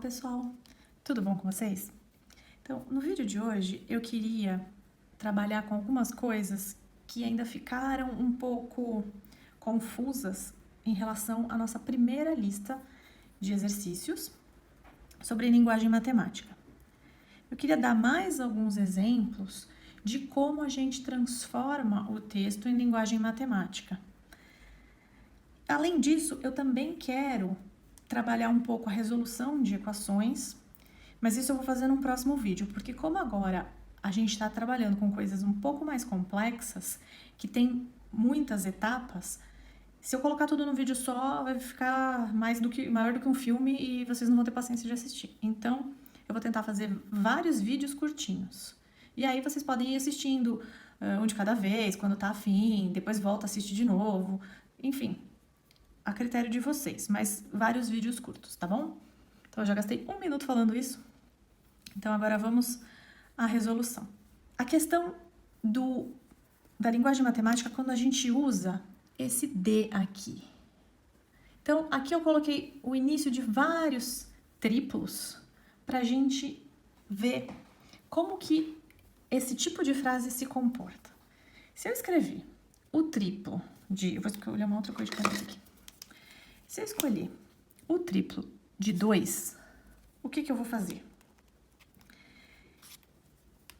pessoal! Tudo bom com vocês? Então, no vídeo de hoje eu queria trabalhar com algumas coisas que ainda ficaram um pouco confusas em relação à nossa primeira lista de exercícios sobre linguagem matemática. Eu queria dar mais alguns exemplos de como a gente transforma o texto em linguagem matemática. Além disso, eu também quero trabalhar um pouco a resolução de equações, mas isso eu vou fazer num próximo vídeo, porque como agora a gente está trabalhando com coisas um pouco mais complexas, que tem muitas etapas, se eu colocar tudo no vídeo só, vai ficar maior do que um filme e vocês não vão ter paciência de assistir. Então, eu vou tentar fazer vários vídeos curtinhos. E aí vocês podem ir assistindo um de cada vez, quando tá afim, depois volta a assistir de novo, enfim, a critério de vocês, mas vários vídeos curtos, tá bom? Então, eu já gastei 1 minuto falando isso. Então, agora vamos à resolução. A questão da linguagem matemática, quando a gente usa esse D aqui. Então, aqui eu coloquei o início de vários triplos para a gente ver como que esse tipo de frase se comporta. Se eu escrever o triplo de... Eu vou escolher uma outra coisa de caneta aqui. Se eu escolher o triplo de 2, o que eu vou fazer?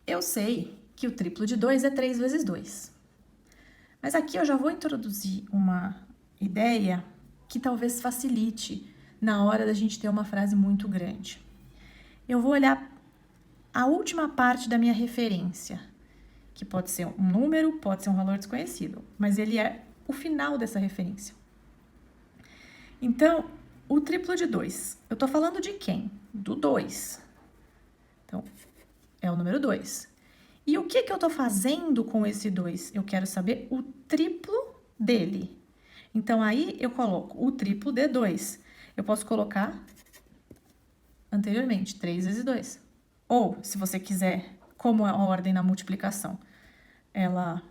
Eu sei que o triplo de 2 é 3 vezes 2. Mas aqui eu já vou introduzir uma ideia que talvez facilite na hora da gente ter uma frase muito grande. Eu vou olhar a última parte da minha referência, que pode ser um número, pode ser um valor desconhecido, mas ele é o final dessa referência. Então, o triplo de 2, eu tô falando de quem? Do 2. Então, é o número 2. E o que eu tô fazendo com esse 2? Eu quero saber o triplo dele. Então, aí eu coloco o triplo de 2. Eu posso colocar anteriormente, 3 vezes 2. Ou, se você quiser, como a ordem na multiplicação, a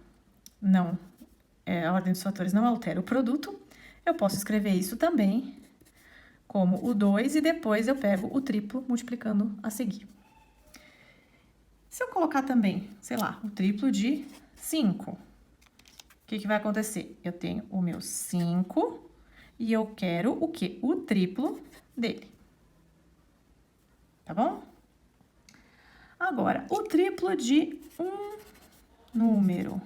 ordem dos fatores não altera o produto, eu posso escrever isso também como o 2 e depois eu pego o triplo multiplicando a seguir. Se eu colocar também, sei lá, o triplo de 5, o que vai acontecer? Eu tenho o meu 5 e eu quero o quê? O triplo dele. Tá bom? Agora, o triplo de um número.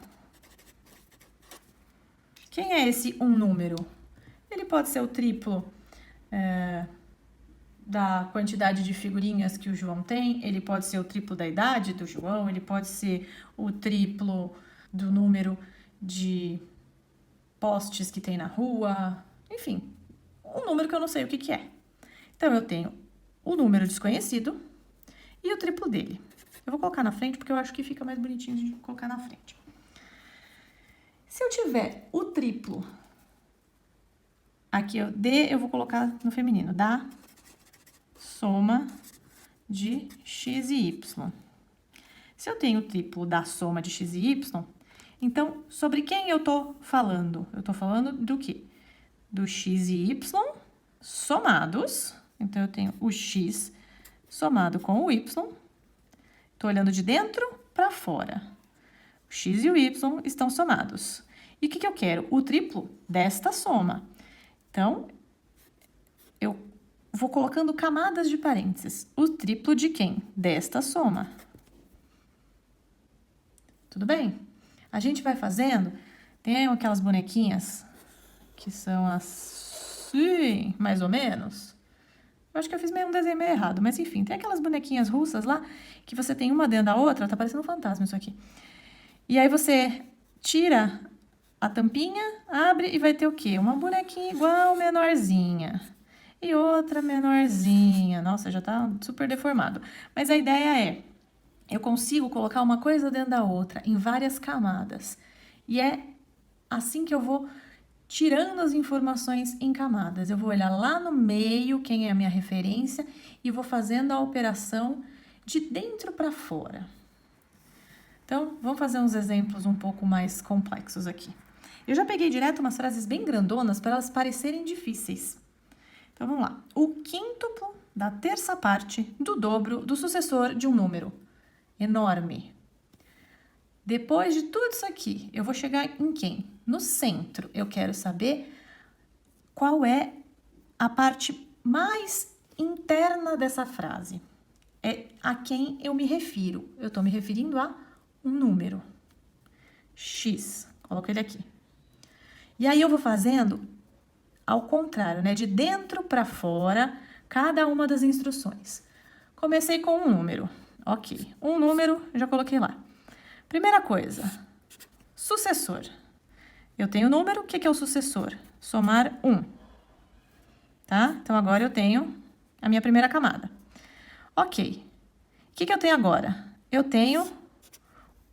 Quem é esse um número? Ele pode ser o triplo da quantidade de figurinhas que o João tem, ele pode ser o triplo da idade do João, ele pode ser o triplo do número de postes que tem na rua, enfim, um número que eu não sei o que é. Então, eu tenho o número desconhecido e o triplo dele. Eu vou colocar na frente porque eu acho que fica mais bonitinho de colocar na frente. Se eu tiver o triplo, aqui o D eu vou colocar no feminino, da soma de x e y. Se eu tenho o triplo da soma de x e y, então, sobre quem eu tô falando? Eu tô falando do quê? Do x e y somados. Então, eu tenho o x somado com o y. Tô olhando de dentro para fora. O x e o y estão somados. E o que eu quero? O triplo desta soma. Então, eu vou colocando camadas de parênteses. O triplo de quem? Desta soma. Tudo bem? A gente vai fazendo... Tem aquelas bonequinhas que são assim, mais ou menos. Eu acho que eu fiz um desenho meio errado, mas enfim. Tem aquelas bonequinhas russas lá, que você tem uma dentro da outra. Tá parecendo um fantasma isso aqui. E aí você tira a tampinha, abre e vai ter o quê? Uma bonequinha igual, menorzinha. E outra menorzinha. Nossa, já tá super deformado. Mas a ideia é, eu consigo colocar uma coisa dentro da outra, em várias camadas. E é assim que eu vou tirando as informações em camadas. Eu vou olhar lá no meio quem é a minha referência e vou fazendo a operação de dentro para fora. Então, vamos fazer uns exemplos um pouco mais complexos aqui. Eu já peguei direto umas frases bem grandonas para elas parecerem difíceis. Então, vamos lá. O quíntuplo da terça parte do dobro do sucessor de um número. Enorme. Depois de tudo isso aqui, eu vou chegar em quem? No centro. Eu quero saber qual é a parte mais interna dessa frase. É a quem eu me refiro. Eu estou me referindo a um número. X. Coloco ele aqui. E aí eu vou fazendo ao contrário, né? De dentro para fora, cada uma das instruções. Comecei com um número. Ok. Um número, já coloquei lá. Primeira coisa, sucessor. Eu tenho o número, o que é o sucessor? Somar 1. Tá? Então, agora eu tenho a minha primeira camada. Ok. O que eu tenho agora? Eu tenho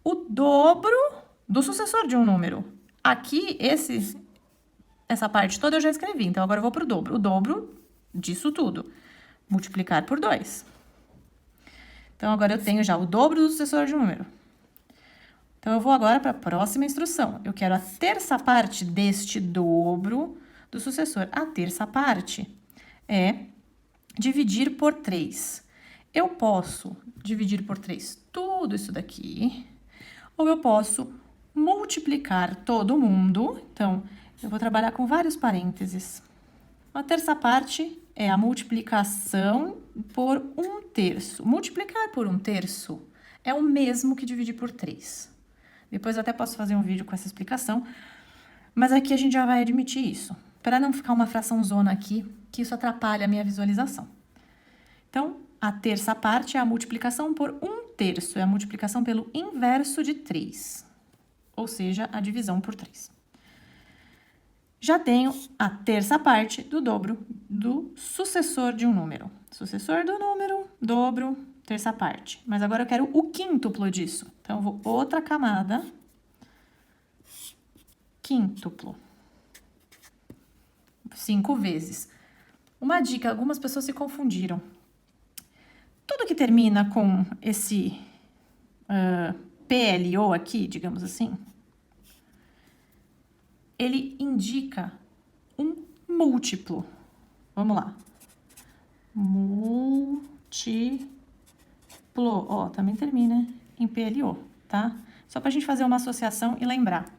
o dobro do sucessor de um número. Aqui, essa parte toda eu já escrevi, então agora eu vou para o dobro. O dobro disso tudo. Multiplicar por 2. Então, agora eu tenho já o dobro do sucessor de um número. Então, eu vou agora para a próxima instrução. Eu quero a terça parte deste dobro do sucessor. A terça parte é dividir por 3. Eu posso dividir por 3 tudo isso daqui, ou eu posso multiplicar todo mundo. Então, eu vou trabalhar com vários parênteses. A terça parte é a multiplicação por 1/3. Multiplicar por 1/3 é o mesmo que dividir por 3. Depois eu até posso fazer um vídeo com essa explicação, mas aqui a gente já vai admitir isso, para não ficar uma fração zona aqui, que isso atrapalha a minha visualização. Então, a terça parte é a multiplicação por 1/3, é a multiplicação pelo inverso de 3, ou seja, a divisão por 3. Já tenho a terça parte do dobro do sucessor de um número. Sucessor do número, dobro, terça parte. Mas agora eu quero o quíntuplo disso. Então, eu vou outra camada. Quíntuplo. 5 vezes. Uma dica, algumas pessoas se confundiram. Tudo que termina com esse PLO aqui, digamos assim, ele indica um múltiplo. Vamos lá. Múltiplo. Ó, também termina em PLO, tá? Só pra gente fazer uma associação e lembrar.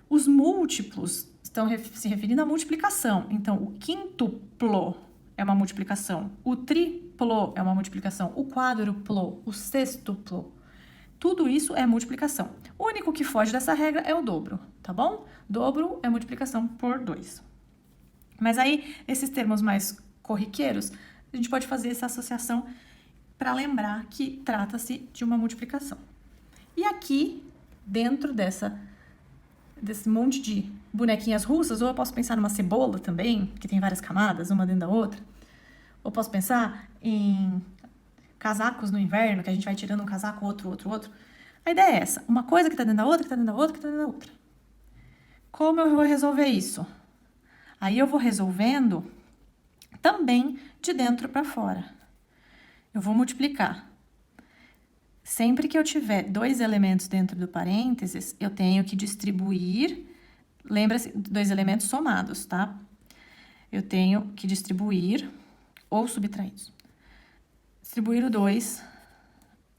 Os múltiplos estão se referindo à multiplicação. Então, o quíntuplo é uma multiplicação. O triplo é uma multiplicação. O quádruplo, o sextuplo. Tudo isso é multiplicação. O único que foge dessa regra é o dobro, tá bom? Dobro é multiplicação por 2. Mas aí, esses termos mais corriqueiros, a gente pode fazer essa associação para lembrar que trata-se de uma multiplicação. E aqui, dentro desse monte de bonequinhas russas, ou eu posso pensar numa cebola também, que tem várias camadas, uma dentro da outra. Ou posso pensar em casacos no inverno, que a gente vai tirando um casaco, outro. A ideia é essa, uma coisa que tá dentro da outra, que tá dentro da outra, que tá dentro da outra. Como eu vou resolver isso? Aí eu vou resolvendo também de dentro para fora. Eu vou multiplicar. Sempre que eu tiver 2 elementos dentro do parênteses, eu tenho que distribuir, lembra-se, 2 elementos somados, tá? Eu tenho que distribuir ou subtraídos. Distribuir o 2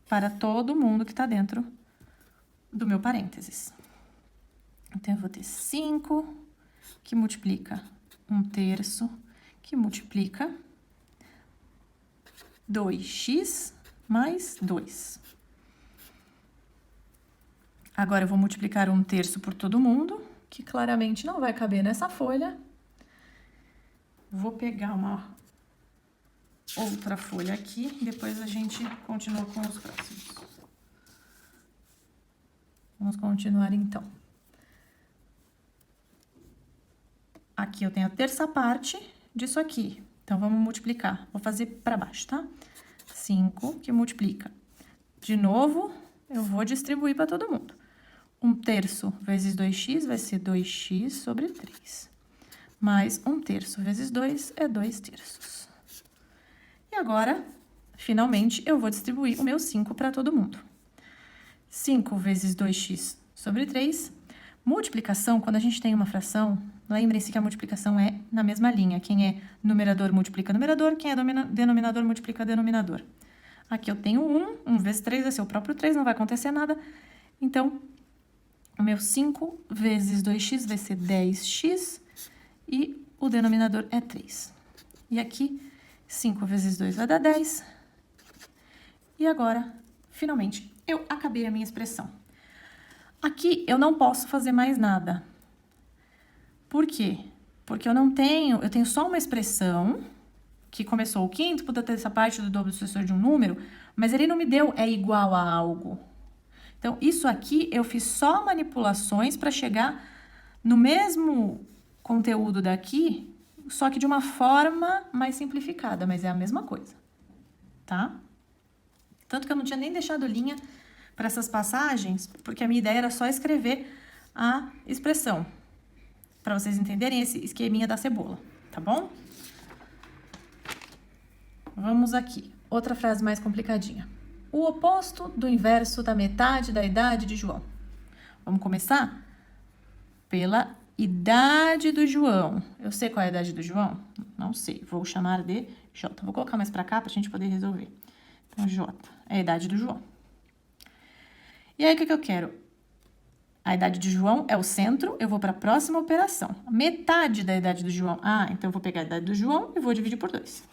para todo mundo que está dentro do meu parênteses. Então, eu vou ter 5, que multiplica 1/3, que multiplica 2x mais 2. Agora, eu vou multiplicar 1/3 por todo mundo, que claramente não vai caber nessa folha. Vou pegar uma outra folha aqui, depois a gente continua com os próximos. Vamos continuar, então. Aqui eu tenho a terça parte disso aqui. Então, vamos multiplicar. Vou fazer para baixo, tá? 5, que multiplica. De novo, eu vou distribuir para todo mundo. 1/3 vezes 2x vai ser 2x sobre 3. Mais 1/3 vezes 2 é 2/3. E agora, finalmente, eu vou distribuir o meu 5 para todo mundo. 5 vezes 2x sobre 3, Multiplicação, quando a gente tem uma fração, lembrem-se que a multiplicação é na mesma linha. Quem é numerador multiplica numerador, quem é denominador multiplica denominador. Aqui eu tenho 1 vezes 3 vai ser o próprio 3, não vai acontecer nada. Então, o meu 5 vezes 2x vai ser 10x e o denominador é 3. E aqui, 5 vezes 2 vai dar 10. E agora, finalmente, eu acabei a minha expressão. Aqui eu não posso fazer mais nada. Por quê? Porque eu tenho só uma expressão que começou o quíntuplo da terça parte do dobro sucessor de um número, mas ele não me deu é igual a algo. Então, isso aqui eu fiz só manipulações para chegar no mesmo conteúdo daqui, só que de uma forma mais simplificada, mas é a mesma coisa, tá? Tanto que eu não tinha nem deixado linha para essas passagens, porque a minha ideia era só escrever a expressão, para vocês entenderem esse esqueminha da cebola, tá bom? Vamos aqui, outra frase mais complicadinha. O oposto do inverso da metade da idade de João. Vamos começar pela idade do João. Eu sei qual é a idade do João? Não sei, vou chamar de J. Vou colocar mais para cá para a gente poder resolver. Então, J é a idade do João. E aí, o que eu quero? A idade de João é o centro, eu vou para a próxima operação. Metade da idade do João. Então eu vou pegar a idade do João e vou dividir por 2.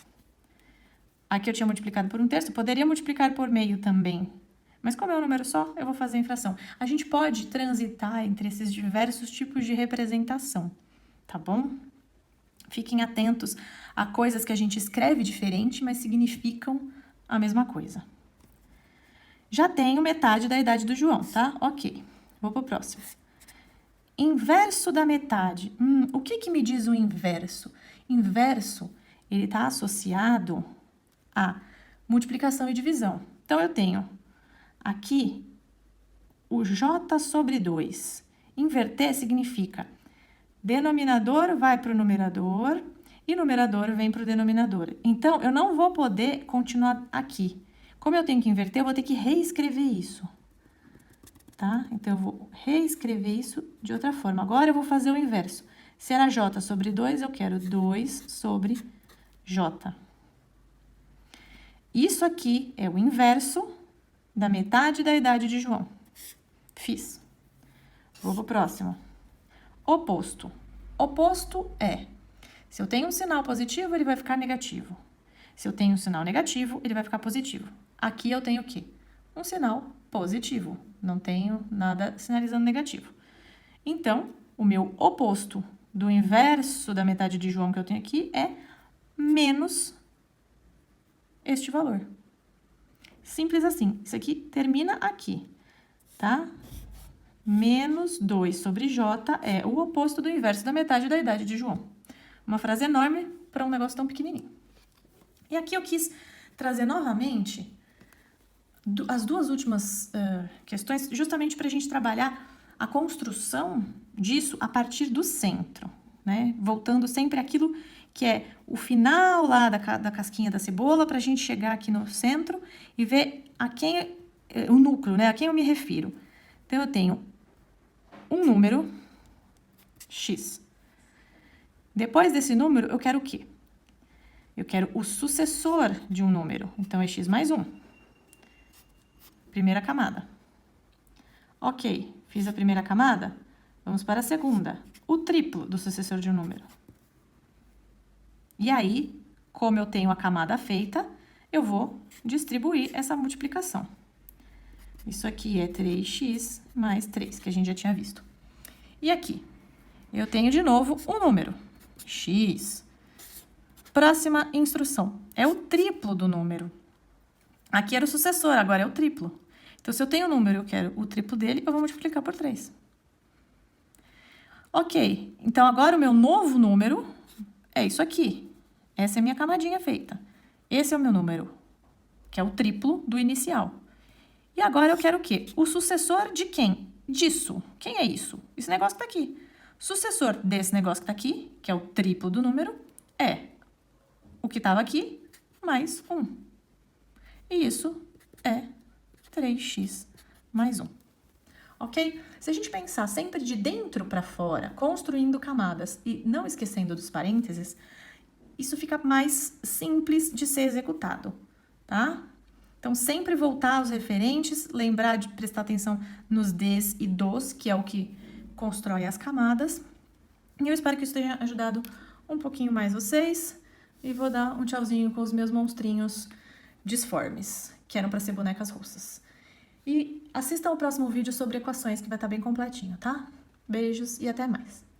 Aqui eu tinha multiplicado por 1/3, poderia multiplicar por meio também. Mas como é um número só, eu vou fazer em fração. A gente pode transitar entre esses diversos tipos de representação, tá bom? Fiquem atentos a coisas que a gente escreve diferente, mas significam a mesma coisa. Já tenho metade da idade do João, tá? Ok. Vou pro próximo. Inverso da metade. O que me diz o inverso? Inverso, ele tá associado a multiplicação e divisão. Então, eu tenho aqui o J sobre 2. Inverter significa denominador vai para o numerador e numerador vem para o denominador. Então, eu não vou poder continuar aqui. Como eu tenho que inverter, eu vou ter que reescrever isso, tá? Então, eu vou reescrever isso de outra forma. Agora, eu vou fazer o inverso. Se era J sobre 2, eu quero 2 sobre J. Isso aqui é o inverso da metade da idade de João. Fiz. Vou pro próximo. Oposto. Oposto é, se eu tenho um sinal positivo, ele vai ficar negativo. Se eu tenho um sinal negativo, ele vai ficar positivo. Aqui eu tenho o quê? Um sinal positivo. Não tenho nada sinalizando negativo. Então, o meu oposto do inverso da metade de João que eu tenho aqui é menos este valor. Simples assim. Isso aqui termina aqui, tá? Menos 2 sobre J é o oposto do inverso da metade da idade de João. Uma frase enorme para um negócio tão pequenininho. E aqui eu quis trazer novamente as duas últimas questões, justamente para a gente trabalhar a construção disso a partir do centro, né? Voltando sempre àquilo que é o final lá da casquinha da cebola, para a gente chegar aqui no centro e ver o núcleo, né? A quem eu me refiro. Então, eu tenho um número, x. Depois desse número, eu quero o quê? Eu quero o sucessor de um número. Então, é x mais 1. Primeira camada. Ok, fiz a primeira camada. Vamos para a segunda. O triplo do sucessor de um número. E aí, como eu tenho a camada feita, eu vou distribuir essa multiplicação. Isso aqui é 3x mais 3, que a gente já tinha visto. E aqui, eu tenho de novo um número, x. Próxima instrução, é o triplo do número. Aqui era o sucessor, agora é o triplo. Então, se eu tenho um número e eu quero o triplo dele, eu vou multiplicar por 3. Ok, então agora o meu novo número é isso aqui. Essa é a minha camadinha feita. Esse é o meu número, que é o triplo do inicial. E agora eu quero o quê? O sucessor de quem? Disso. Quem é isso? Esse negócio que tá aqui. Sucessor desse negócio que tá aqui, que é o triplo do número, é o que estava aqui mais 1. E isso é 3x mais 1. ok? Se a gente pensar sempre de dentro para fora, construindo camadas e não esquecendo dos parênteses, isso fica mais simples de ser executado, tá? Então, sempre voltar aos referentes, lembrar de prestar atenção nos des e dos, que é o que constrói as camadas. E eu espero que isso tenha ajudado um pouquinho mais vocês. E vou dar um tchauzinho com os meus monstrinhos disformes, que eram para ser bonecas russas. E assistam ao próximo vídeo sobre equações, que vai estar bem completinho, tá? Beijos e até mais!